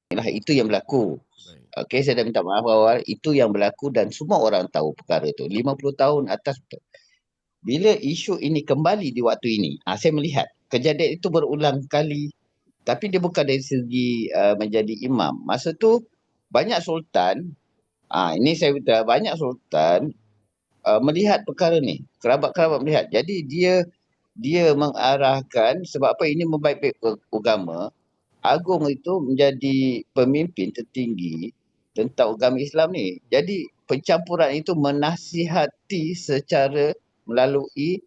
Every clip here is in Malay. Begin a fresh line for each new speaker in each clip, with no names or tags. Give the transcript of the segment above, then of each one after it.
Itu yang berlaku.
Baik.
Okey, saya dah minta maaf awal. Itu yang berlaku dan semua orang tahu perkara tu. 50 tahun atas betul. Bila isu ini kembali di waktu ini, saya melihat kejadian itu berulang kali, tapi dia bukan dari segi menjadi imam. Masa tu banyak sultan, ini saya beritahu, banyak sultan melihat perkara ni, kerabat-kerabat melihat. Jadi dia mengarahkan, sebab apa, ini membaik-baik agama. Agung itu menjadi pemimpin tertinggi tentang agama Islam ni. Jadi pencampuran itu menasihati secara melalui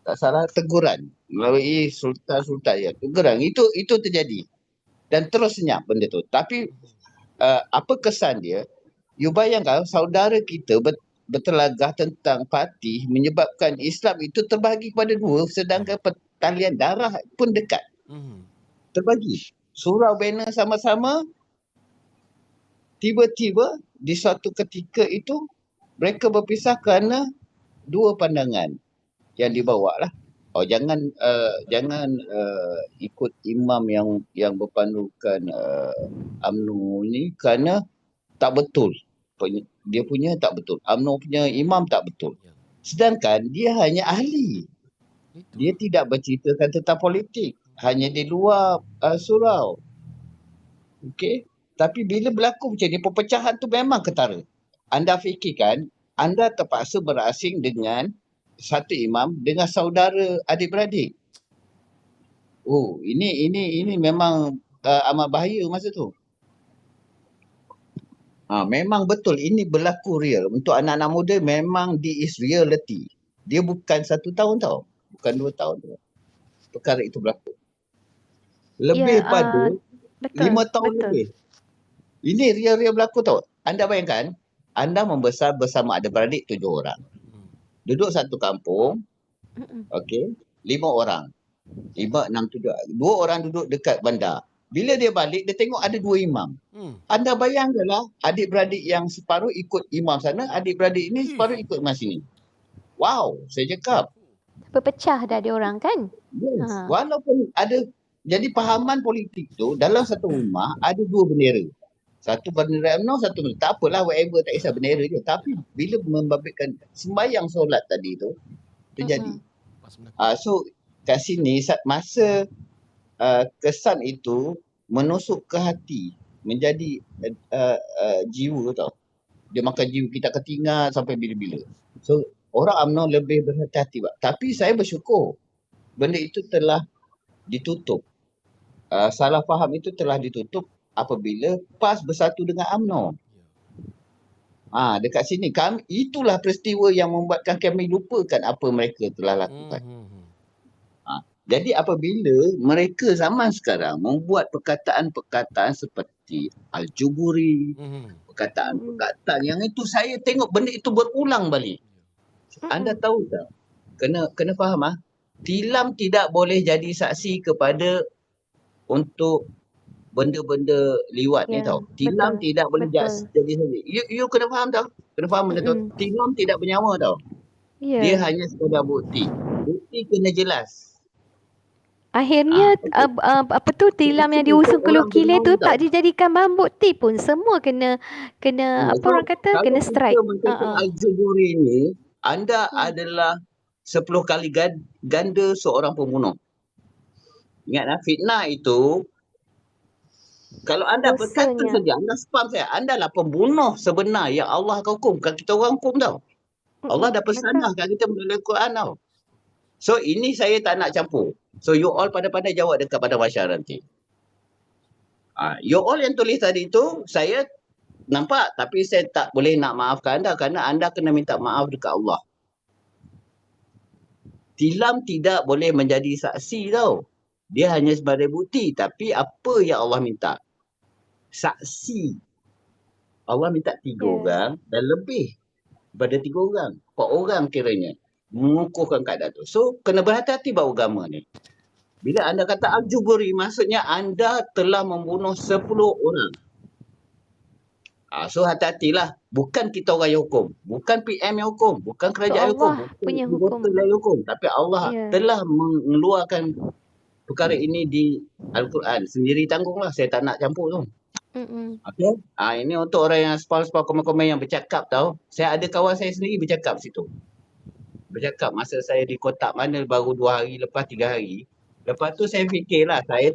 tak salah teguran, melalui sultan-sultan ya, teguran. Itu terjadi dan terus senyap benda tu. Tapi apa kesan dia? You bayangkan saudara kita bertelagah tentang parti menyebabkan Islam itu terbahagi kepada dua, sedangkan pertalian darah pun dekat. Terbagi. Surau banner sama-sama, tiba-tiba di suatu ketika itu mereka berpisah kerana dua pandangan yang dibawa lah. Jangan ikut imam yang berpandukan UMNO ni kerana tak betul. Dia punya tak betul. UMNO punya imam tak betul. Sedangkan dia hanya ahli. Dia tidak berceritakan tentang politik. Hanya di luar surau. Okey. Tapi bila berlaku macam ni, perpecahan tu memang ketara. Anda fikirkan, anda terpaksa berasing dengan satu imam dengan saudara adik-beradik. Oh, ini memang amat bahaya masa tu. Memang betul ini berlaku real. Untuk anak-anak muda memang is reality. Dia bukan 1 tahun tau. Bukan 2 tahun tau. Perkara itu berlaku. Lebih pada 5 tahun lebih. Ini real-real berlaku tau. Anda bayangkan, anda membesar bersama adik-beradik 7 orang. Duduk satu kampung, okey, 5 orang. 5, 6, 7. 2 orang duduk dekat bandar. Bila dia balik, dia tengok ada 2 imam. Anda bayangkanlah, adik-beradik yang separuh ikut imam sana, adik-beradik ini separuh ikut imam sini. Wow, saya cakap.
Berpecah dah dia orang kan?
Yes. Walaupun ada, jadi pahaman politik tu dalam satu rumah ada 2 bendera. Satu bendera UMNO, satu bendera. Tak apalah, whatever, tak kisah bendera je. Tapi bila membabitkan sembahyang solat tadi tu, terjadi. So, kat sini, masa kesan itu menusuk ke hati, menjadi jiwa tau. Dia makan jiwa kita akan tinggal sampai bila-bila. So, orang UMNO lebih berhati-hati. Tapi saya bersyukur benda itu telah ditutup. Salah faham itu telah ditutup apabila PAS bersatu dengan UMNO. Dekat sini itulah peristiwa yang membuatkan kami lupakan apa mereka telah lakukan. Jadi apabila mereka zaman sekarang membuat perkataan-perkataan seperti Al-Juburi, perkataan-perkataan yang itu, saya tengok benda itu berulang balik. Anda tahu tak? Kena faham tilam tidak boleh jadi saksi kepada untuk benda-benda liwat ni tau. Tilam tidak boleh jadi saksi. You kena faham tau. Kena faham benda tu. Tilam tidak bernyawa tau. Dia hanya sekadar bukti. Bukti kena jelas.
Akhirnya apa tu tilam yang diusung ke Lokile tu tak dijadikan bahan bukti pun, semua kena apa orang kata, kena strike.
Kalau kita mencakap Al-Juburi ni, anda adalah 10 kali ganda seorang pembunuh. Ingat fitnah itu, kalau anda berkata saja, anda spam saya, anda lah pembunuh sebenar yang Allah akan hukum. Bukan kita orang hukum tau. Allah dah pesanahkan kita melalui Quran tau. So ini saya tak nak campur. So you all pandai-pandai jawab dekat pada masyarakat nanti. You all yang tulis tadi tu, saya nampak, tapi saya tak boleh nak maafkan anda kerana anda kena minta maaf dekat Allah. Tilam tidak boleh menjadi saksi tau. Dia hanya sebagai bukti. Tapi apa yang Allah minta? Saksi. Allah minta 3 orang dan lebih daripada 3 orang. 4 orang kiranya. Mengukuhkan keadaan tu. So, kena berhati-hati bahawa agama ni. Bila anda kata Al-Juburi, maksudnya anda telah membunuh 10 orang. So hati-hatilah. Bukan kita orang yang hukum. Bukan PM yang hukum. Bukan kerajaan yang hukum.
Allah punya
hukum. Tapi Allah telah mengeluarkan perkara ini di Al-Quran. Sendiri tanggung lah. Saya tak nak campur tu. Okay. Ini untuk orang yang spal-spal komen-komen yang bercakap tau. Saya ada kawan saya sendiri bercakap situ. Bercakap masa saya di kotak mana baru 2 hari lepas 3 hari. Lepas tu saya fikirlah saya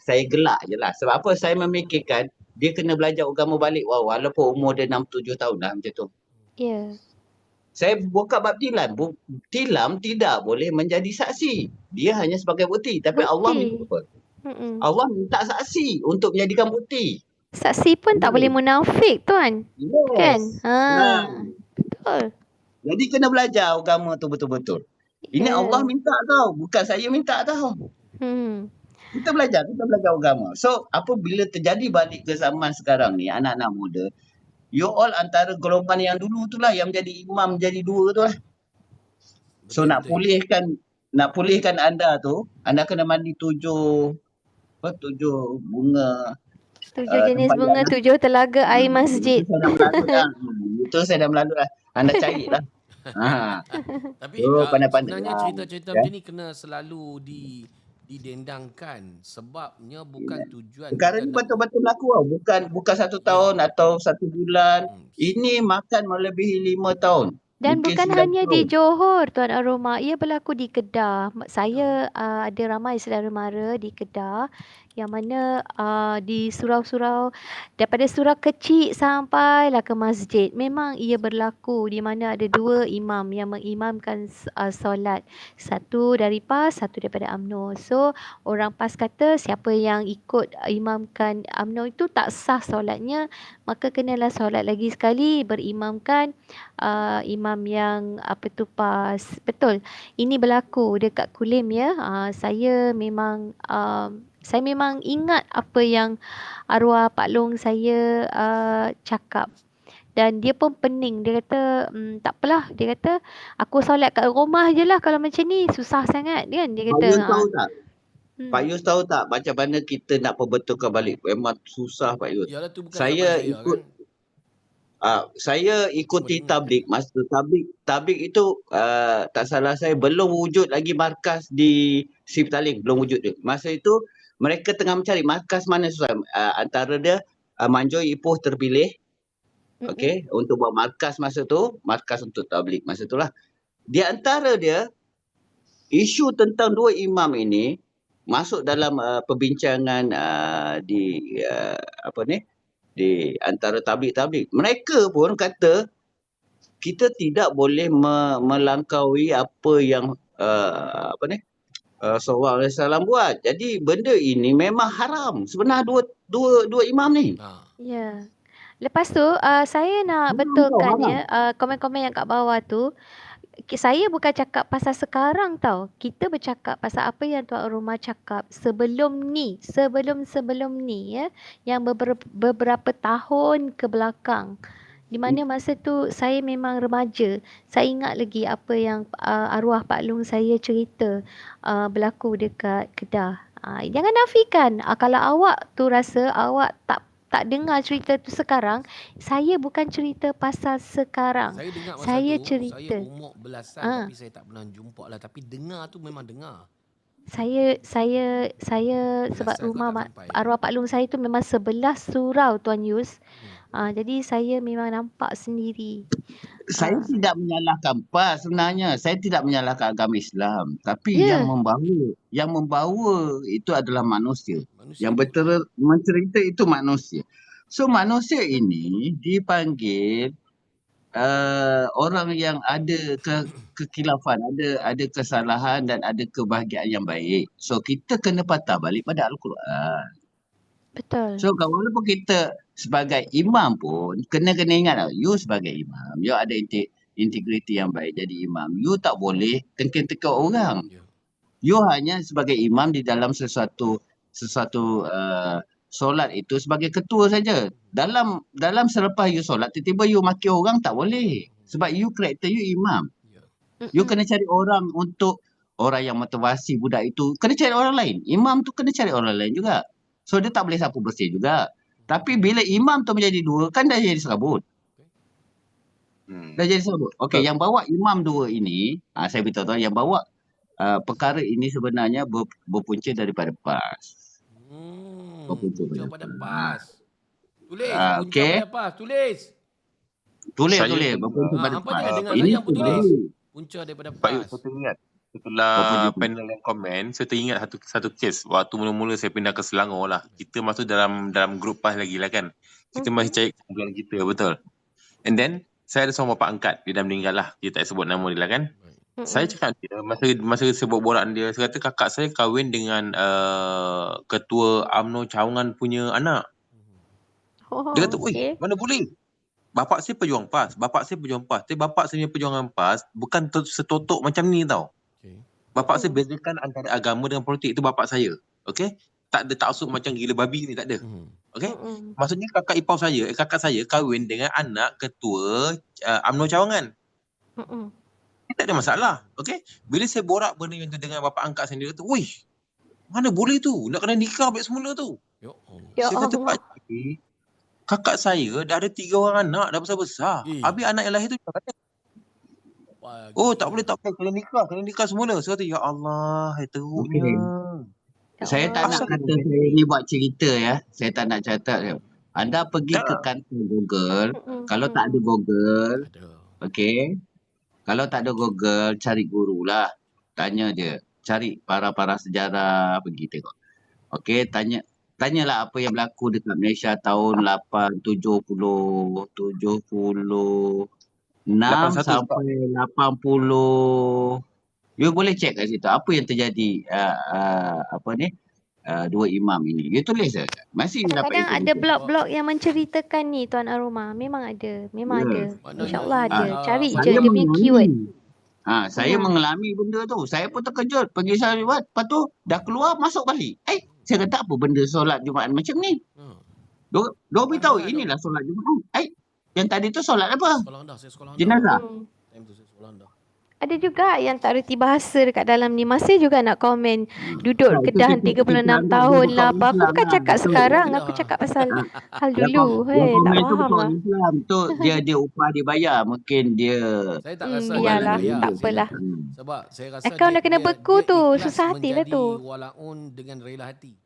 saya gelak je lah. Sebab apa? Saya memikirkan dia kena belajar agama balik. Walaupun umur dia 6-7 tahun dah macam tu.
Ya.
Saya buka bab tilam. Tilam tidak boleh menjadi saksi. Dia hanya sebagai bukti. Tapi Allah minta apa? Allah minta saksi untuk menjadikan bukti.
Saksi pun tak boleh munafik tuan.
Yes.
Kan? Betul.
Jadi kena belajar agama tu betul-betul. Ini Allah minta tau. Bukan saya minta tau. Kita belajar agama. So, apabila terjadi balik ke zaman sekarang ni, anak-anak muda, you all antara golongan yang dulu tu lah yang menjadi imam, jadi dua tu lah. So, nak pulihkan anda tu, anda kena mandi 7 bunga.
7 jenis bunga, 7 telaga air masjid.
Itu saya dah melalui lah. Anda cari lah.
Tapi sebenarnya cerita-cerita macam ni kena selalu didendangkan sebabnya bukan tujuan.
Perkara ni betul-betul berlaku tau. Bukan 1 tahun atau 1 bulan. Ini makan melebihi 5 tahun.
Dan bukan hanya di Johor, Tuan Aroma. Ia berlaku di Kedah. Saya ada ramai saudara mara di Kedah yang mana di surau-surau, daripada surau kecil sampailah ke masjid. Memang ia berlaku di mana ada 2 imam yang mengimamkan solat. Satu dari PAS, satu daripada UMNO. So, orang PAS kata siapa yang ikut imamkan UMNO itu tak sah solatnya, maka kenalah solat lagi sekali berimamkan imam yang PAS. Betul. Ini berlaku dekat Kulim ya. Saya memang ingat apa yang arwah Pak Long saya cakap. Dan dia pun pening. Dia kata, tak apalah. Dia kata, aku solat kat rumah je lah kalau macam ni. Susah sangat kan. Dia kata.
Pak Yus tahu tak? Pak Yus tahu tak macam mana kita nak perbetulkan balik? Memang susah Pak Yus.
Yalah, tu bukan
saya ikut kan? Saya ikuti tablik. Masa tablik itu tak salah saya belum wujud lagi markas di Siptaling. Belum wujud dia. Masa itu mereka tengah mencari markas mana susah. Antara dia Manjoi Ipoh terpilih. Okey, untuk buat markas masa tu, markas untuk tablik masa itulah. Di antara dia isu tentang 2 imam ini masuk dalam perbincangan di antara tablik-tablik. Mereka pun kata kita tidak boleh melangkaui apa yang Sallallahu Alaihi Wasallam buat. Jadi benda ini memang haram. Sebenarnya dua imam ni.
Ya. Lepas tu saya nak betulkan ya komen-komen yang kat bawah tu. Saya bukan cakap pasal sekarang tau. Kita bercakap pasal apa yang Tuan Aroma cakap sebelum ni ya, yang beberapa tahun ke belakang. Di mana masa tu saya memang remaja. Saya ingat lagi apa yang arwah Pak Long saya cerita berlaku dekat Kedah. Jangan nafikan kalau awak tu rasa awak tak dengar cerita tu sekarang, saya bukan cerita pasal sekarang.
Saya dengar masa
saya
tu,
cerita.
Saya umur belasan tapi saya tak pernah jumpa lah. Tapi dengar tu memang dengar.
Saya sebab rumah arwah Pak Long saya tu memang sebelah surau Tuan Yus. Jadi saya memang nampak sendiri.
Saya tidak menyalahkan PAS sebenarnya. Saya tidak menyalahkan agama Islam. Tapi yang membawa itu adalah manusia. Yang mencerita itu manusia. So manusia ini dipanggil orang yang ada kekilafan, ada kesalahan dan ada kebahagiaan yang baik. So kita kena patah balik pada Al-Quran.
Betul.
So walaupun kita sebagai imam pun kena ingat lah, you sebagai imam, you ada integriti yang baik jadi imam. You tak boleh tengking-tengking orang. You hanya sebagai imam di dalam sesuatu solat itu sebagai ketua saja. Dalam selepas you solat, tiba-tiba you maki orang tak boleh. Sebab you karakter you imam. You kena cari orang untuk orang yang motivasi budak itu. Kena cari orang lain. Imam tu kena cari orang lain juga. So dia tak boleh sapu bersih juga. Tapi bila imam tu menjadi 2, kan dah jadi serabut. Dah jadi serabut. Okey, yang bawa imam 2 ini, saya beritahu tuan, yang bawa perkara ini sebenarnya berpunca daripada PAS. Berpunca
Punca
pada
pada
PAS.
PAS. Tulis, punca
Okey.
pada PAS. Tulis.
Tulis,
Saya
tulis.
dengar,
Berpunca pada
Hampa
PAS.
jangan dengar
Pak
saya,
Ini
hampa tulis. Punca daripada
Pak Yus,
PAS.
saya teringat
berpunca.
setelah panel yang komen, saya teringat satu kes waktu mula-mula saya pindah ke Selangor lah. Kita masuk dalam grup PAS lagi lah kan. Kita masih cari kumpulan kita, betul. And then saya ada seorang bapa angkat, dia dah meninggal lah. Dia tak sebut nama dia lah kan. Saya cakap dia masa saya buat borak dia, saya kata kakak saya kahwin dengan ketua UMNO Cawangan punya anak. Dia kata, "Oi,
Okey.
mana boleh? Bapak saya pejuang PAS. Tapi bapak saya punya perjuangan PAS bukan setotok macam ni tau.
Okay.
Bapak saya bezakan antara agama dengan politik. Itu bapak saya. Okey? Tak ada taksub macam gila babi ni, tak ada. Okey? Maksudnya kakak saya kahwin dengan anak ketua UMNO Cawangan. Tak ada masalah. Okey? Bila saya borak benda yang tu dengan bapak angkat saya, dia kata, "Wih, mana boleh tu? Nak kena nikah balik semula tu."
Ya Allah.
Ya
Saya kata,
Allah.
"Pakcik, kakak saya dah ada 3 orang anak, dah besar-besar. Habis anak yang lahir tu macam mana?" "Oh, tak boleh. Kena nikah semula." Saya kata, "Ya Allah, teruknya."
Okey.
Ya
Saya tak nak
Allah.
kata saya ni buat cerita ya. Saya tak nak catat dia. Anda pergi ke kantor Google. Kalau tak ada Google,
Ada.
okey. Kalau tak ada Google, cari guru lah. Tanya dia. Cari para sejarah, pergi tengok. Okey, tanyalah apa yang berlaku dekat Malaysia tahun 76
81
sampai 80. You boleh check kat situ apa yang terjadi dua imam ini. You tulis je. Masih dapat
Kadang-kadang ada
information.
blog-blog yang menceritakan ni Tuan Aroma. Memang ada. Memang
Ya.
ada.
Maknanya
InsyaAllah
ini,
ada. Cari je
Saya
dia punya keyword.
mengalami. Saya mengalami benda tu. Saya pun terkejut. Pergi syarikat. Lepas tu dah keluar masuk balik. Saya kata apa benda solat Jumaat macam ni? Dia beritahu inilah solat Jumaat. Yang tadi tu solat apa?
Sekolah anda, saya sekolah anda.
Jenazah.
Time tu saya sekolah anda.
Ada juga yang tak reti bahasa dekat dalam ni. Masih juga nak komen. Duduk
Itu
Kedah
kita
36
anda
tahun
dia
lah
bukan
apa. Aku
Islam
bukan
lah.
cakap
Betul.
sekarang.
Kedah.
Aku cakap pasal hal
Yang
dulu.
yang
Tak
komen tu
faham
betul
lah.
Islam. Tu dia upah dibayar. Mungkin dia
Saya tak rasa dia
biarlah.
bayar.
Tak apalah.
Sebab saya rasa
Akaun dah kena beku tu.
ikhlas
Susah hati lah
menjadi
tu.
walaun dengan rela hati.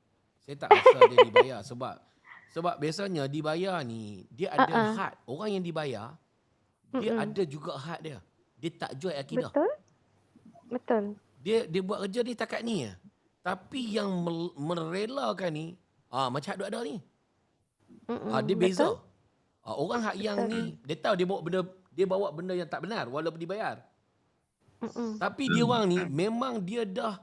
Saya tak rasa dia dibayar sebab biasanya dibayar ni dia ada had. Orang yang dibayar dia ada juga had dia. Dia tak jual akidah.
Betul.
Dia buat kerja ni takat ni je. Tapi yang merelakan ni macam hak ada ni. Dia beza. Orang hak yang ni dia tahu dia bawa benda yang tak benar walaupun dibayar. Tapi dia orang ni memang dia dah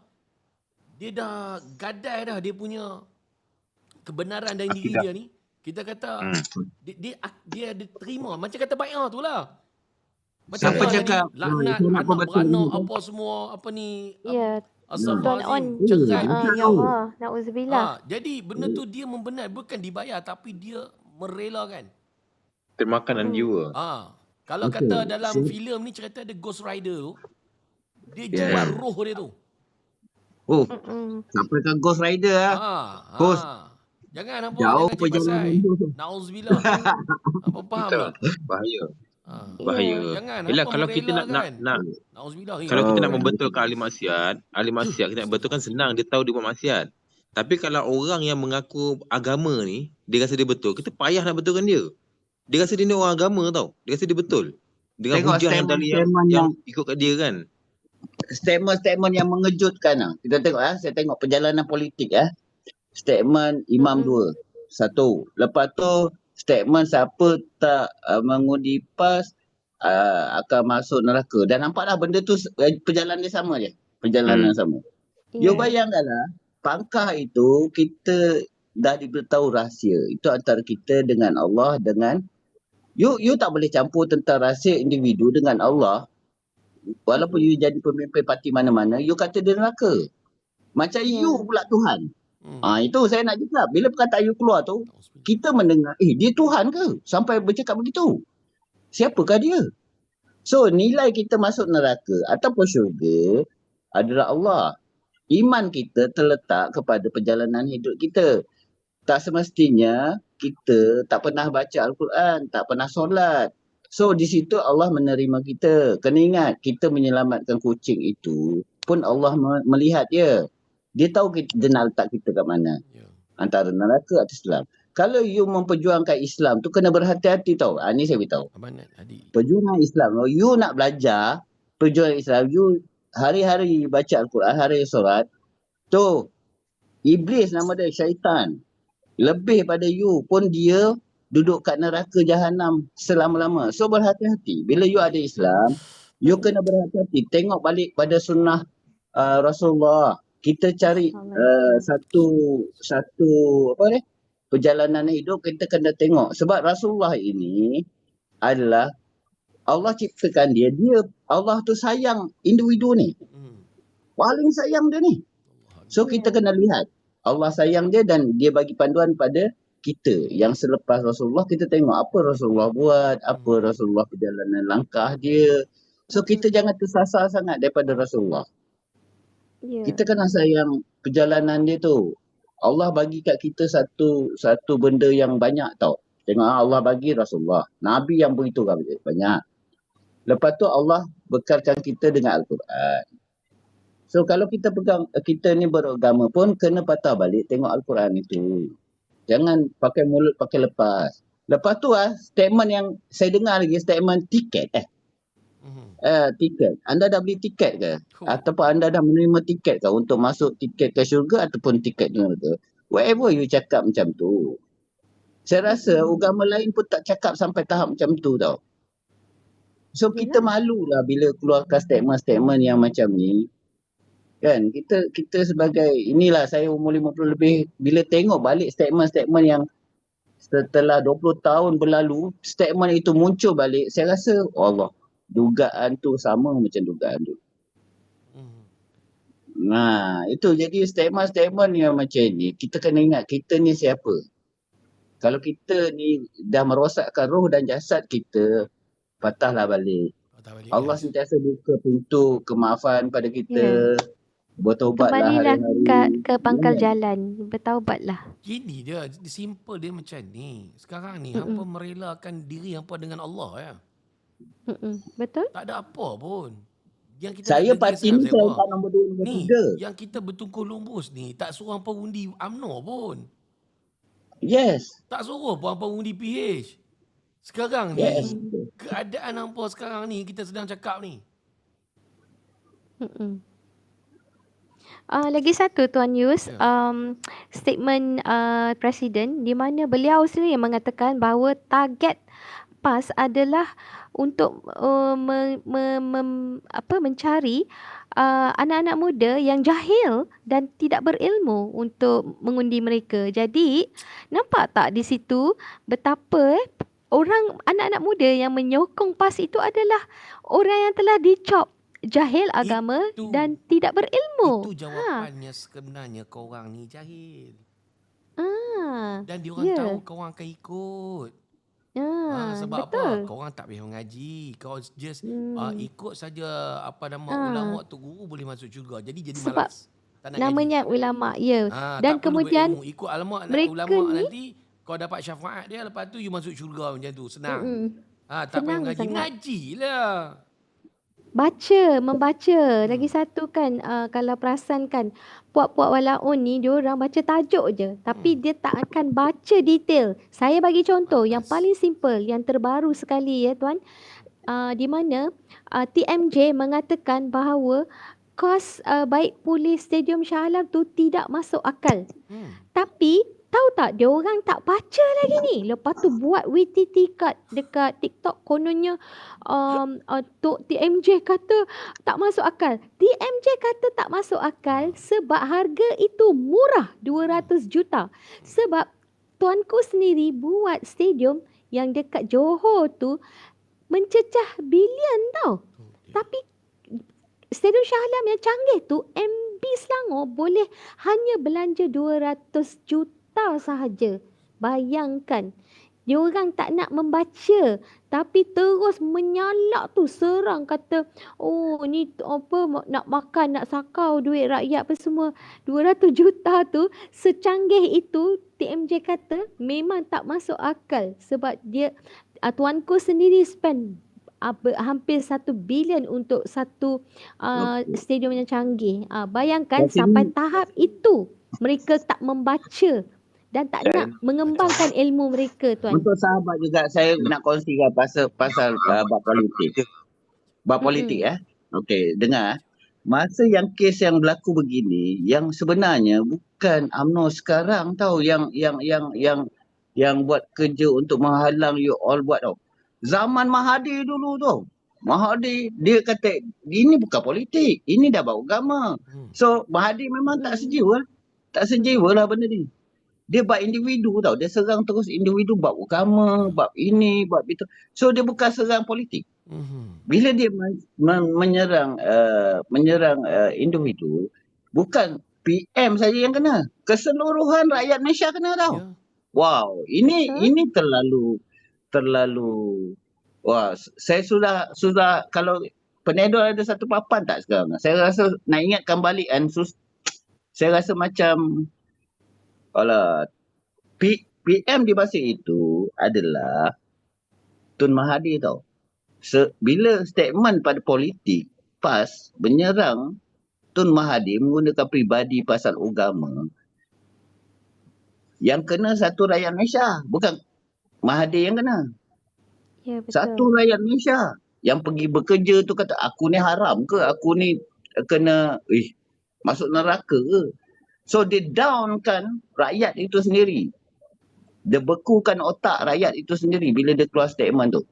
gadai dah dia punya kebenaran dalam diri dia ni. Kita kata dia terima macam kata bai'ah tu lah. Macam
Siapa
mana
cakap
tadi laknat
saya nak
anak
betul
beranak
ni?
apa semua apa ni
Ya. Tuan
Astaghfirullahalazim
On.
cerai
Ya
begini.
Allah. Na'udzubillah.
Jadi benda tu dia membenar bukan dibayar tapi dia merelakan.
Termakanan jiwa.
Kalau kata dalam filem ni cerita ada Ghost Rider tu dia jual roh dia tu.
Sampai ke Ghost Rider lah. Ghost.
Jangan apa
Jauh
jangan cik
perjalanan
pasal.
tu.
Nauzubillah. Apa faham tak?
Bahaya.
Ya.
Bahaya.
Jangan
Yelah,
apa
kalau kita nak
merelakan. Nauzubillah.
kalau kita nak membetulkan ahli maksiat kita nak betulkan senang, dia tahu dia buat maksiat. Tapi kalau orang yang mengaku agama ni, dia rasa dia betul, kita payah nak betulkan dia. Dia rasa dia ni orang agama tau. Dia rasa dia betul. Dengan
Tengok
hujah yang dalil yang ikut kat dia kan.
Statement yang mengejutkan lah. Kita tengok saya tengok perjalanan politik Statement Imam dua. Satu. Lepas tu statement siapa tak mengundi PAS akan masuk neraka. Dan nampaklah benda tu perjalanan dia sama je. Perjalanan sama. You bayangkanlah pangkah itu kita dah diberitahu rahsia. Itu antara kita dengan Allah dengan you tak boleh campur tentang rahsia individu dengan Allah. Walaupun you jadi pemimpin parti mana-mana, you kata dia neraka. Macam you pula Tuhan. Itu saya nak cakap. Bila perkataan you keluar tu, kita mendengar, dia Tuhan ke? Sampai bercakap begitu. Siapakah dia? So, nilai kita masuk neraka ataupun syurga adalah Allah. Iman kita terletak kepada perjalanan hidup kita. Tak semestinya kita tak pernah baca Al-Quran, tak pernah solat. So, di situ Allah menerima kita. Kena ingat, kita menyelamatkan kucing itu pun Allah melihat dia. Dia tahu dia nak letak kita kat mana.
Ya.
Antara neraka atau Islam. Kalau you memperjuangkan Islam tu kena berhati-hati tau. Ni saya beritahu.
Amanat adik.
Perjuangan Islam. Kalau you nak belajar perjuangan Islam, you hari-hari baca Al-Quran, hari solat. Tu, Iblis nama dia, syaitan. Lebih pada you pun dia duduk kat neraka jahanam selama-lama. So berhati-hati. Bila you ada Islam, you kena berhati-hati. Tengok balik pada sunnah Rasulullah. Kita cari satu apa ni? Perjalanan hidup kita kena tengok. Sebab Rasulullah ini adalah Allah ciptakan dia. Allah tu sayang individu ni. Paling sayang dia ni. So kita kena lihat. Allah sayang dia dan dia bagi panduan pada kita. Yang selepas Rasulullah kita tengok apa Rasulullah buat. Apa Rasulullah perjalanan langkah dia. So kita jangan tersasar sangat daripada Rasulullah. Kita kena sayang perjalanan dia tu. Allah bagi kat kita satu benda yang banyak tau. Tengok Allah bagi Rasulullah. Nabi yang beritahu banyak. Lepas tu Allah bekalkan kita dengan Al-Quran. So kalau kita ni beragama pun kena patah balik tengok Al-Quran itu. Jangan pakai mulut pakai lepas. Lepas tu statement yang saya dengar lagi, statement tiket tiket. Anda dah beli tiket ke? Ataupun anda dah menerima tiket ke untuk masuk tiket ke syurga ataupun tiket ke neraka? Whatever you cakap macam tu. Saya rasa agama lain pun tak cakap sampai tahap macam tu tau. So kita malulah bila keluarkan statement-statement yang macam ni. Kan kita sebagai inilah saya umur 50 lebih, bila tengok balik statement-statement yang setelah 20 tahun berlalu, statement itu muncul balik, saya rasa Allah, dugaan tu sama macam dugaan tu. Nah, itu jadi statement-statement yang macam ni, kita kena ingat kita ni siapa. Kalau kita ni dah merosakkan roh dan jasad kita, patahlah balik. Allah sentiasa buka pintu kemaafan pada kita. Bertaubatlah
Kembalilah
hari-hari.
ke pangkal jalan. Bertaubatlah.
Gini dia, simple dia macam ni. Sekarang ni hampa merelakan diri hampa dengan Allah ya.
Betul?
Tak ada apa pun. Yang kita
Saya
nak
parti ni saya tak nombor 2, nombor
ni
3.
yang kita bertungkus lumbus ni tak suruh hampa undi UMNO pun.
Yes.
Tak suruh pun hampa undi PH. Sekarang ni keadaan hampa sekarang ni kita sedang cakap ni.
Lagi satu Tuan Yus, statement Presiden di mana beliau sendiri mengatakan bahawa target PAS adalah untuk mencari anak-anak muda yang jahil dan tidak berilmu untuk mengundi mereka. Jadi nampak tak di situ betapa anak-anak muda yang menyokong PAS itu adalah orang yang telah dicop jahil agama dan tidak berilmu.
Itu jawapannya sebenarnya korang ni jahil. Dan diorang tahu korang akan ikut. Sebab betul. Apa? Korang tak payah mengaji. Kau just ikut saja apa nama ulama tu, guru boleh masuk syurga. Jadi malas. Tak nak
namanya
ngaji.
Ulama, ya. Dan
tak
kemudian
ikut ulama nanti kau dapat syafaat dia, lepas tu you masuk syurga macam tu. Senang. Tak payah mengaji. Mengajilah.
Membaca. Lagi satu kan, kalau perasan kan, puak-puak walaun ni diorang baca tajuk je. Tapi dia tak akan baca detail. Saya bagi contoh yang paling simple, yang terbaru sekali ya Tuan. Di mana TMJ mengatakan bahawa kos baik pulih Stadium Shah Alam tu tidak masuk akal. Tapi tahu tak, dia orang tak baca lagi ni. Lepas tu buat WTT card dekat TikTok, kononnya TMJ kata tak masuk akal. TMJ kata tak masuk akal sebab harga itu murah, 200 juta. Sebab tuanku sendiri buat stadium yang dekat Johor tu mencecah bilion tau. Tapi Stadium Shah Alam yang canggih tu, MB Selangor boleh hanya belanja 200 juta sahaja. Bayangkan. Diorang tak nak membaca. Tapi terus menyalak tu. Serang kata, oh ni apa, nak makan, nak sakau duit rakyat apa semua. 200 juta tu, secanggih itu, TMJ kata memang tak masuk akal. Sebab dia, tuanku sendiri spend hampir 1 bilion untuk satu
Okey.
stadium yang canggih. Bayangkan
Kat
sampai
sini
tahap itu mereka tak membaca dan tak nak
Dan
mengembangkan ilmu mereka, Tuan.
untuk sahabat juga saya nak kongsikan pasal bab politik. Bab politik Okey, dengar. Masa yang kes yang berlaku begini, yang sebenarnya bukan UMNO sekarang tahu yang buat kerja untuk menghalang you all buat tau. Zaman Mahathir dulu tau. Mahathir dia kata ini bukan politik, ini dah bab agama. So Mahathir memang tak sejiwa. Tak sejiwa lah benda ni. Dia bab individu tau. Dia serang terus individu bab agama, bab ini, bab itu. So dia bukan serang politik. Bila dia menyerang individu, bukan PM saja yang kena. Keseluruhan rakyat Malaysia kena tau.
Ya.
Wow, ini terlalu wah, saya sudah kalau penedor ada satu papan tak sekarang. Saya rasa nak ingatkan balik kan saya rasa macam alah PM di masa itu adalah Tun Mahathir tau. Bila statement pada politik PAS menyerang Tun Mahathir menggunakan peribadi pasal agama, yang kena satu rakyat Malaysia, bukan Mahathir yang kena.
Ya, betul.
Satu rakyat Malaysia yang pergi bekerja tu kata aku ni haram ke, aku ni kena masuk neraka ke. So dia downkan rakyat itu sendiri. Dia bekukan otak rakyat itu sendiri bila dia keluar statement tu.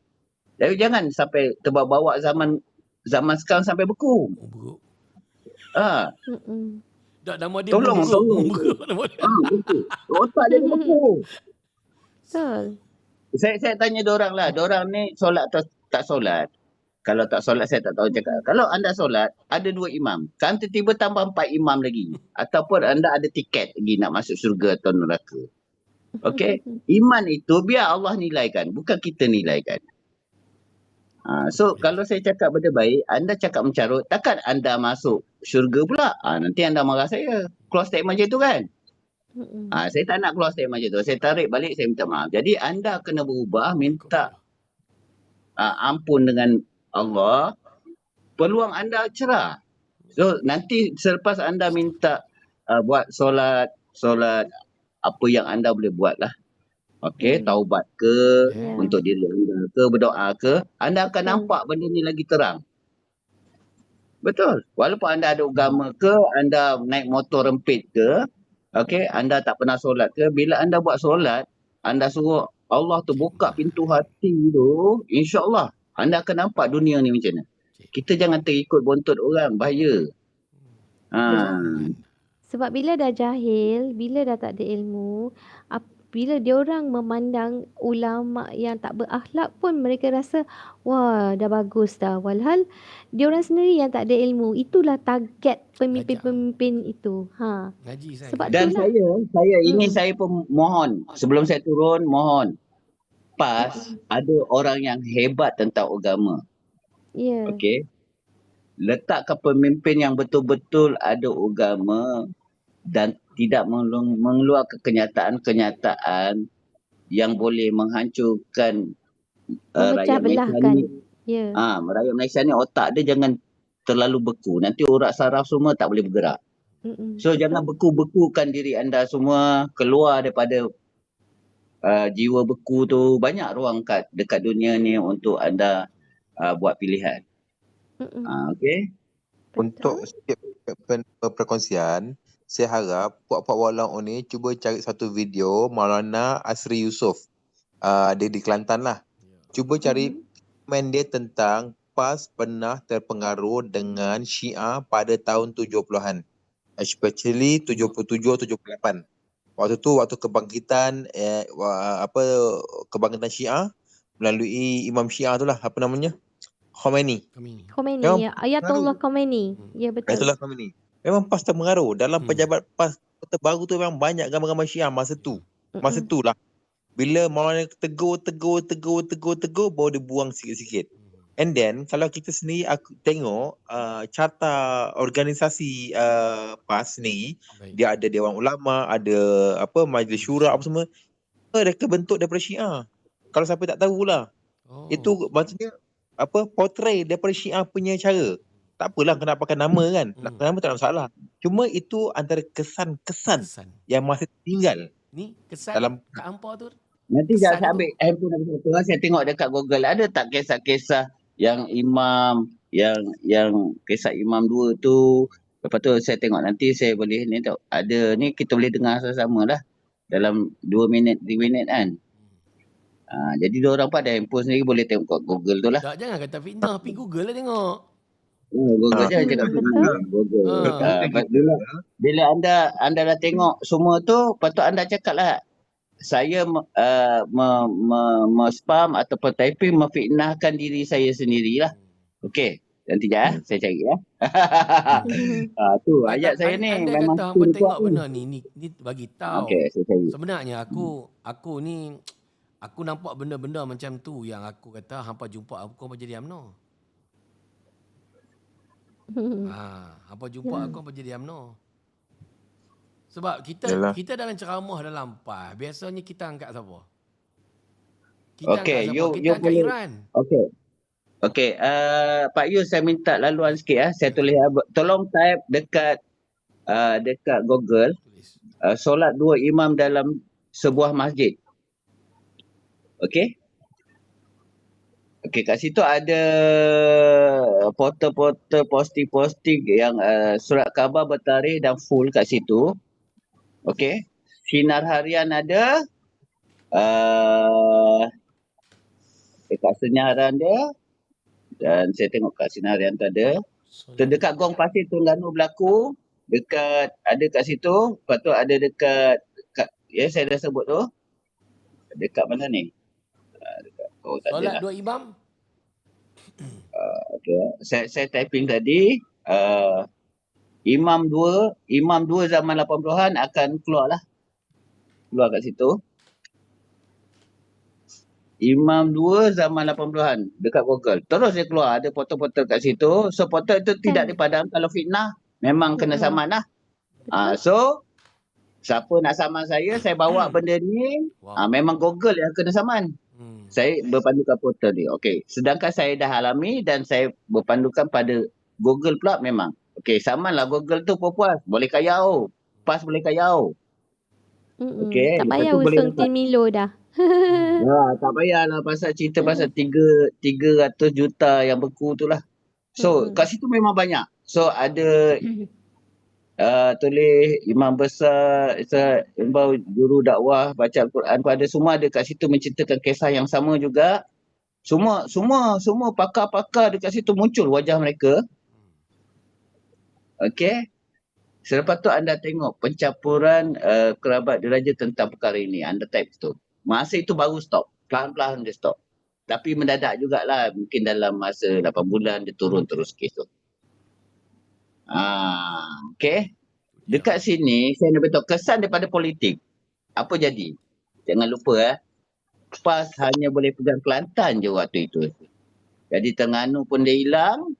Jadi jangan sampai terbawa zaman sekarang sampai beku.
Oh, buruk.
Mm-mm.
Nama dia
Tolong.
buruk nama dia.
Betul. Otak dia beku.
Betul.
Saya tanya diorang lah. Diorang ni solat atau tak solat. Kalau tak solat saya tak tahu cakap. Kalau anda solat, ada 2 imam. Kan tiba-tiba tambah 4 imam lagi. Ataupun anda ada tiket lagi nak masuk syurga atau neraka. Okey? Iman itu biar Allah nilaikan. Bukan kita nilaikan. So kalau saya cakap benda baik, anda cakap mencarut, takkan anda masuk syurga pula. Nanti anda marah saya. Keluar statement macam tu kan? Saya tak nak keluar statement macam tu. Saya tarik balik, saya minta maaf. Jadi anda kena berubah, minta ampun dengan Allah. Peluang anda cerah. So nanti selepas anda minta buat solat apa yang anda boleh buat lah. Okey, taubat ke, untuk diri anda ke, berdoa ke, anda akan nampak benda ni lagi terang. Betul. Walaupun anda ada agama ke, anda naik motor rempit ke, okey, anda tak pernah solat ke, bila anda buat solat, anda suruh Allah tu buka pintu hati tu, insya-Allah anda akan nampak dunia ni macam mana. Kita jangan terikut bontot orang, bahaya.
Sebab bila dah jahil, bila dah tak ada ilmu, bila diorang memandang ulama yang tak berakhlak pun mereka rasa wah dah bagus dah. Walhal diorang sendiri yang tak ada ilmu. Itulah target pemimpin-pemimpin itu.
Ngaji saya.
Sebab
Dan
itulah.
saya ini saya pun mohon, sebelum saya turun mohon PAS ada orang yang hebat tentang agama.
Ya.
Okey. Letakkan pemimpin yang betul-betul ada agama dan tidak mengeluarkan kenyataan-kenyataan yang boleh menghancurkan
Memecah
rakyat Malaysia
belahkan.
ni.
Ya.
Rakyat Malaysia ni otak dia jangan terlalu beku. Nanti urat saraf semua tak boleh bergerak. So jangan beku-bekukan diri anda semua, keluar daripada jiwa beku tu. Banyak ruang dekat dunia ni untuk anda buat pilihan. Okey.
Untuk sikit perkongsian, saya harap puak-puak walau ni cuba cari satu video Maulana Asri Yusof. Dia di Kelantan lah. Cuba cari komen dia tentang PAS pernah terpengaruh dengan Syiah pada tahun 70-an. Especially 77-78. Waktu tu waktu kebangkitan kebangkitan Syiah melalui Imam Syiah tu lah, apa namanya? Khomeini.
Ya. Ayatollah Khomeini. Ya, betul.
Ayatollah Khomeini. Memang PAS terpengaruh. Dalam pejabat PAS terbaru tu memang banyak gambar-gambar Syiah masa tu. Masa tu lah. Bila Maulana tegur, baru dia buang sikit-sikit. And then, kalau kita sendiri aku tengok carta organisasi PAS ni, dia ada Dewan Ulama, ada Majlis Syura, apa semua. Mereka bentuk daripada Syiah. Kalau siapa tak tahulah. Itu maksudnya portray daripada Syiah punya cara. Tak apalah kena pakai nama kan. Nak pakai nama tak ada masalah. Cuma itu antara kesan-kesan
Kesan.
yang masih tinggal
Ni kesan
dalam
kat hampa tu.
Nanti
Kesan
saya
tu.
ambil handphone aku satu, saya tengok dekat Google ada tak kisah-kisah yang imam yang kisah imam 2 tu. Lepas tu saya tengok nanti saya boleh ni tau. Ada ni kita boleh dengar sama-sama lah dalam 2 minit 3 minit kan. Jadi diorang pun ada handphone sendiri boleh tengok kat Google tu lah.
Tak, jangan kata fitnah. Pergi Google lah tengok.
Google
Ah.
je cakap
Betul.
Google. Bila anda dah tengok semua tu, patut anda cakap lah saya spam ataupun typing memfitnahkan diri saya sendirilah. Okey. Nanti saya cari ya. Tu ayat saya ni
Andai
memang
kata hampa
tu
tengok
kuat ni.
benda ni bagi tahu.
Okey, saya cari.
Sebenarnya aku ni aku nampak benda-benda macam tu yang aku kata hampa jumpa aku hampa jadi UMNO. Hampa jumpa aku hampa jadi UMNO. Sebab
Yalah.
kita dalam ceramah dalam PAS, biasanya kita angkat siapa? Kita
Okey,
angkat siapa? Kita angkat
boleh.
Iran.
Okey, Pak Yu saya minta laluan sikit saya tulis tolong type dekat Google
Tulis.
solat 2 imam dalam sebuah masjid. Okey? Okey, kat situ ada portal posting yang surat khabar bertarikh dan full kat situ. Okey. Sinar harian ada. Dekat senyaran dia. Dan saya tengok kat sinar harian tu ada. Dekat Gong Pasir Terengganu berlaku. Ada kat situ. Lepas tu ada dekat saya dah sebut tu. Dekat mana ni? Dekat tak ada
Solat
lah.
2 imam.
Okay. Saya typing tadi. Imam 2 zaman 80-an akan keluar kat situ. Imam 2 zaman 80-an dekat Google. Terus dia keluar ada portal-portal kat situ. So portal itu tidak dipadam kalau fitnah memang kena saman lah. So siapa nak saman saya bawa benda ni, memang Google yang kena saman. Saya berpandukan portal ni. Okey, sedangkan saya dah alami dan saya berpandukan pada Google pula memang. Okey, samanlah Google tu puas. Boleh kayau. PAS boleh kayau. Okey,
Tak
lepas
payah
tu boleh
usung
dapat.
Tim Milo dah.
Tak payahlah cerita pasal 300 juta yang beku tu lah. So kat situ memang banyak. So ada tulis imam besar, juru dakwah, baca Al-Quran pun ada, semua ada kat situ menceritakan kisah yang sama juga. Semua pakar-pakar dekat situ muncul wajah mereka. Okey. Selepas tu anda tengok pencampuran kerabat diraja tentang perkara ini. Anda type tu. Masa itu baru stop. Pelan-pelan dia stop. Tapi mendadak jugalah. Mungkin dalam masa 8 bulan dia turun terus kes tu. Okey. Dekat sini saya nak beritahu kesan daripada politik. Apa jadi? Jangan lupa PAS hanya boleh pegang Kelantan je waktu itu. Jadi Terengganu pun dia hilang.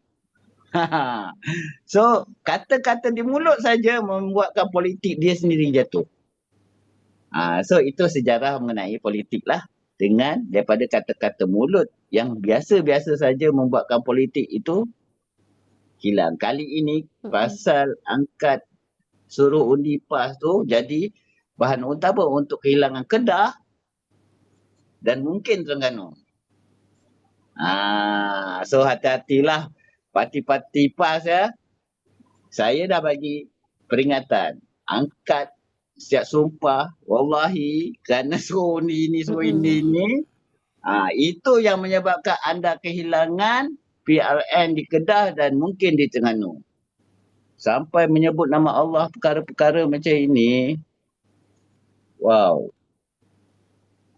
So kata-kata di mulut saja membuatkan politik dia sendiri jatuh. So itu sejarah mengenai politik lah. Dengan daripada kata-kata mulut yang biasa-biasa saja membuatkan politik itu hilang. Kali ini pasal angkat suruh undi PAS tu jadi bahan utama untuk kehilangan Kedah dan mungkin Terengganu. So hati-hatilah parti-parti PAS ya. Saya dah bagi peringatan. Angkat siap sumpah. Wallahi kerana suruh undi ni, suruh ini ni. Itu yang menyebabkan anda kehilangan PRN di Kedah dan mungkin di Terengganu. Sampai menyebut nama Allah perkara-perkara macam ini. Wow.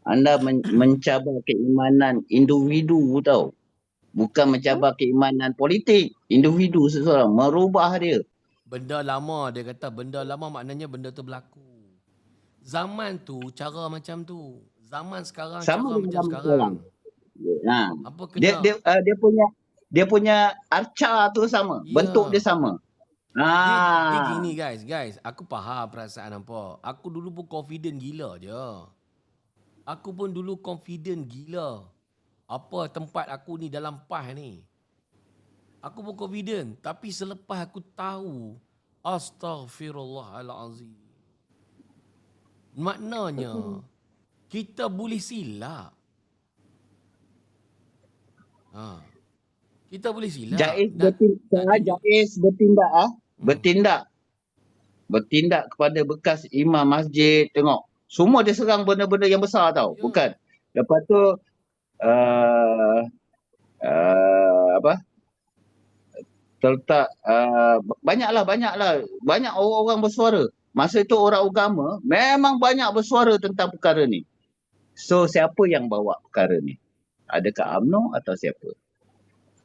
Anda mencabar keimanan individu tau. Bukan mencabar keimanan politik. Individu seseorang. Merubah dia.
Benda lama, dia kata benda lama maknanya benda tu berlaku. Zaman tu cara macam tu. Zaman sekarang
Sama
cara
dengan
macam
zaman
sekarang. Apa kena?
Dia punya arca tu sama.
Ya.
Bentuk dia sama.
Dia gini guys. Aku faham perasaan hampa. Aku dulu pun confident gila je. apa tempat aku ni dalam PAS ni. Aku pun confident. Tapi selepas aku tahu, astaghfirullahalazim. Maknanya, kita boleh silap. Kita boleh silap.
Jaiz
Nak tunjuk.
bertindak bertindak kepada bekas imam masjid, tengok. Semua dia serang benda-benda yang besar tau.
Ya.
Bukan. Lepas tu apa? Terletak banyaklah banyak orang-orang bersuara. Masa itu orang agama memang banyak bersuara tentang perkara ni. So siapa yang bawa perkara ni? Adakah UMNO atau siapa?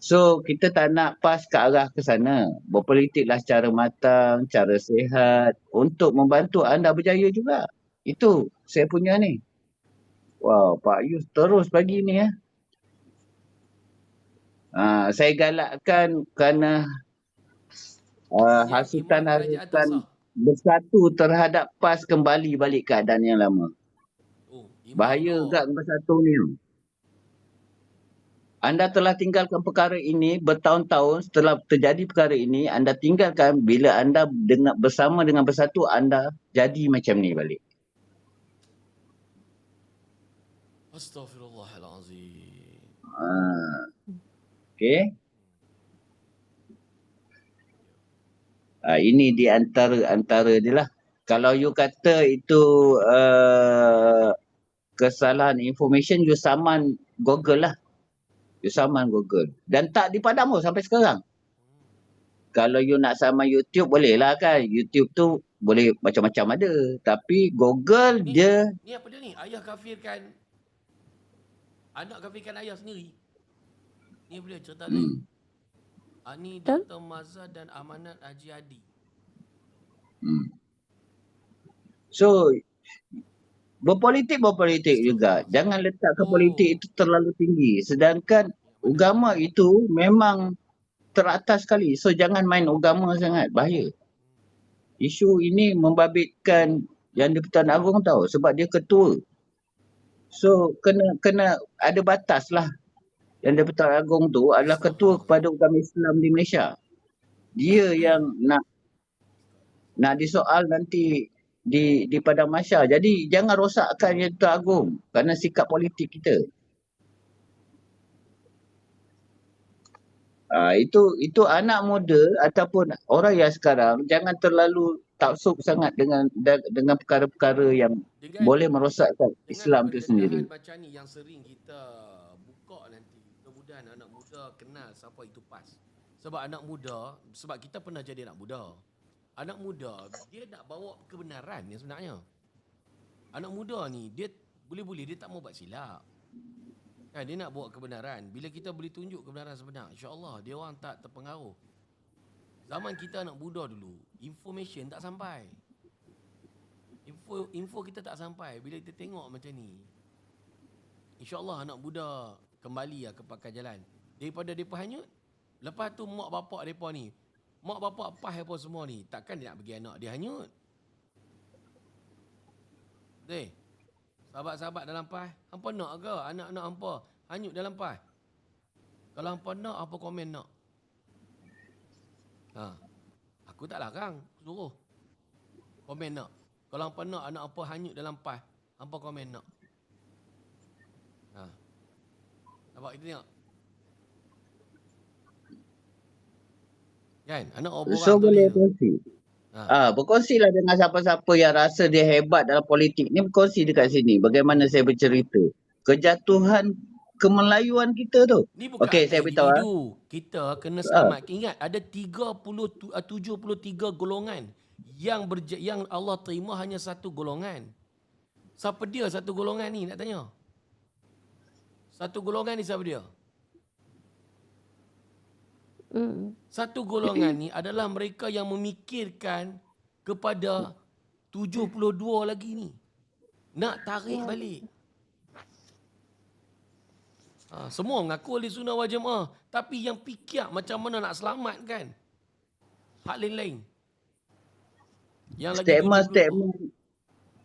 So kita tak nak PAS ke arah ke sana. Berpolitiklah secara matang, cara sihat untuk membantu anda berjaya juga. Itu saya punya ni. Wow, Pak Yus terus pagi ni ya. Saya galakkan kerana hasutan bersatu terhadap PAS kembali balik keadaan yang lama. Bahaya agak bersatu ni. Anda telah tinggalkan perkara ini bertahun-tahun. Setelah terjadi perkara ini, anda tinggalkan. Bila anda bersama dengan bersatu, anda jadi macam ni balik.
Astaghfirullahalazim.
Okay. Ini di antara dia lah. Kalau you kata itu kesalahan information, you saman Google lah. You saman Google. Dan tak dipadam pun sampai sekarang. Kalau you nak saman YouTube, boleh lah kan. YouTube tu boleh macam-macam ada. Tapi Google dia...
Ni apa dia ni? Ayah kafirkan... Anak kafirkan ayah sendiri. Ni apa dia? Cerita lain. Ni Dr. Mazhar dan Amanat Haji Adi.
So... Berpolitik juga. Jangan letakkan politik itu terlalu tinggi. Sedangkan agama itu memang teratas sekali. So jangan main agama sangat. Bahaya. Isu ini membabitkan Yang di-Pertuan Agong tahu. Sebab dia ketua. So kena ada batas lah. Yang di-Pertuan Agong tu adalah ketua kepada agama Islam di Malaysia. Dia yang nak disoal nanti di Padang Mahsyar. Jadi jangan rosakkan Yang di-Pertuan Agong kerana sikap politik kita. Itu anak muda ataupun orang yang sekarang jangan terlalu taksub sangat dengan perkara-perkara yang boleh merosakkan Islam itu sendiri.
Macam ni yang sering kita buka nanti. Kemudian anak muda kenal siapa itu PAS. Sebab anak muda, sebab kita pernah jadi anak muda. Anak muda, dia nak bawa kebenaran yang sebenarnya. Anak muda ni, dia boleh-boleh dia tak mau buat silap. Kan, dia nak bawa kebenaran. Bila kita boleh tunjuk kebenaran sebenar, insya-Allah dia orang tak terpengaruh. Zaman kita anak muda dulu, information tak sampai. Info kita tak sampai. Bila kita tengok macam ni, insya-Allah anak muda kembali ke pakai jalan. Daripada depa hanyut, lepas tu mak bapak depa ni, mak bapak PAS apa semua ni, takkan dia nak bagi anak dia hanyut. Sahabat-sahabat dalam PAS, hampa nak ke anak-anak hampa hanyut dalam PAS? Kalau hampa nak, apa komen nak? Aku tak larang, suruh. Komen nak. Kalau hampa nak anak hampa hanyut dalam PAS, hampa komen nak. Nampak kita tengok? Kan? Anak orang
So boleh kongsi. Berkongsilah dengan siapa-siapa yang rasa dia hebat dalam politik ni, berkongsi dekat sini. Bagaimana saya bercerita. Kejatuhan kemelayuan kita tu.
Ni bukan saya beritahu. Kita kena selamat. Ingat ada 73 golongan yang Allah terima hanya satu golongan. Siapa dia satu golongan ni nak tanya? Satu golongan ni siapa dia? Satu golongan ni adalah mereka yang memikirkan kepada 72 lagi ni. Nak tarik balik. Semua mengaku ahli sunnah wal jamaah. Tapi yang fikir macam mana nak selamatkan. Hak lain-lain. Yang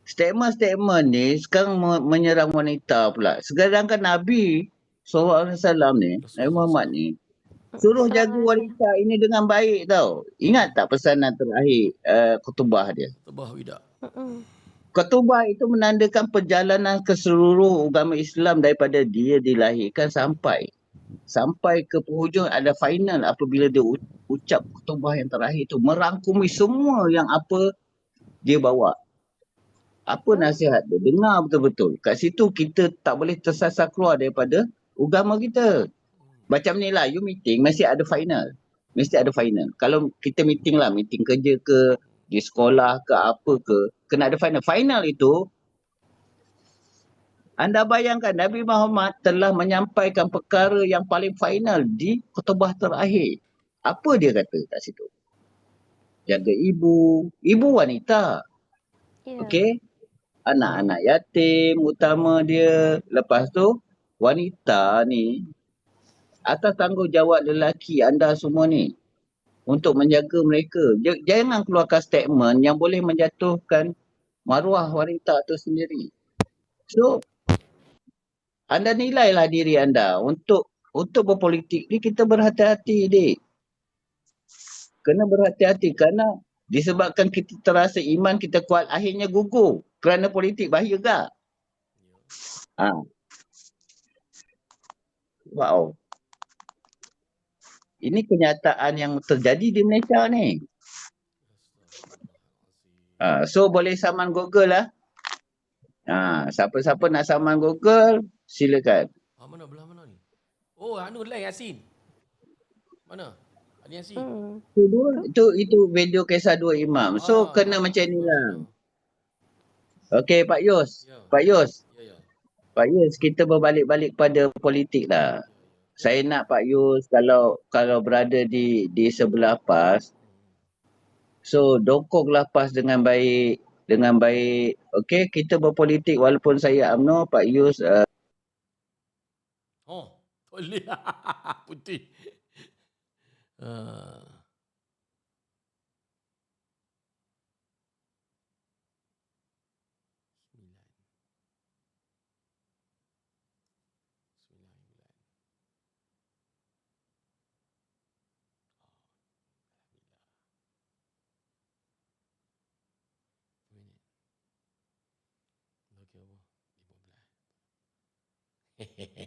Statement ni sekarang menyerang wanita pula. Sedangkan Nabi SAW ni, Nabi Muhammad ni, suruh jaga wanita ini dengan baik tau. Ingat tak pesanan terakhir khutbah dia?
Tebah widak.
Khutbah itu menandakan perjalanan ke seluruh agama Islam daripada dia dilahirkan sampai ke penghujung, ada final apabila dia ucap khutbah yang terakhir tu, merangkumi semua yang apa dia bawa. Apa nasihat dia? Dengar betul-betul. Kat situ kita tak boleh tersasar keluar daripada agama kita. Macam ni lah, you meeting mesti ada final. Mesti ada final. Kalau kita meeting lah, meeting kerja ke, di sekolah ke, apa ke, kena ada final. Final itu, anda bayangkan Nabi Muhammad telah menyampaikan perkara yang paling final di khutbah terakhir. Apa dia kata kat situ? Jaga ibu wanita. Okey? Anak-anak yatim utama dia. Lepas tu, wanita ni, atas tanggungjawab lelaki anda semua ni untuk menjaga mereka. Jangan keluarkan statement yang boleh menjatuhkan maruah wanita tu sendiri. So, anda nilailah diri anda. Untuk berpolitik ni kita berhati-hati, dik. Kena berhati-hati kerana disebabkan kita terasa iman kita kuat, akhirnya gugur kerana politik. Bahaya tak? Wow. Ini kenyataan yang terjadi di Malaysia ni. So boleh saman Google lah. Siapa-siapa nak saman Google, silakan.
Mana belah mana ni? Oh, anu lah Yasin. Mana? Ali Yasin.
Itu video kisah dua imam. So kena macam ni lah. Okey Pak Yus.
Ya.
Pak Yus.
Ya.
Pak Yus, kita berbalik-balik pada politik lah. Saya nak Pak Yus kalau berada di sebelah PAS, so dokonglah PAS dengan baik. Okey, kita berpolitik walaupun saya UMNO, Pak Yus
Boleh. Putih. Okey apa? 15.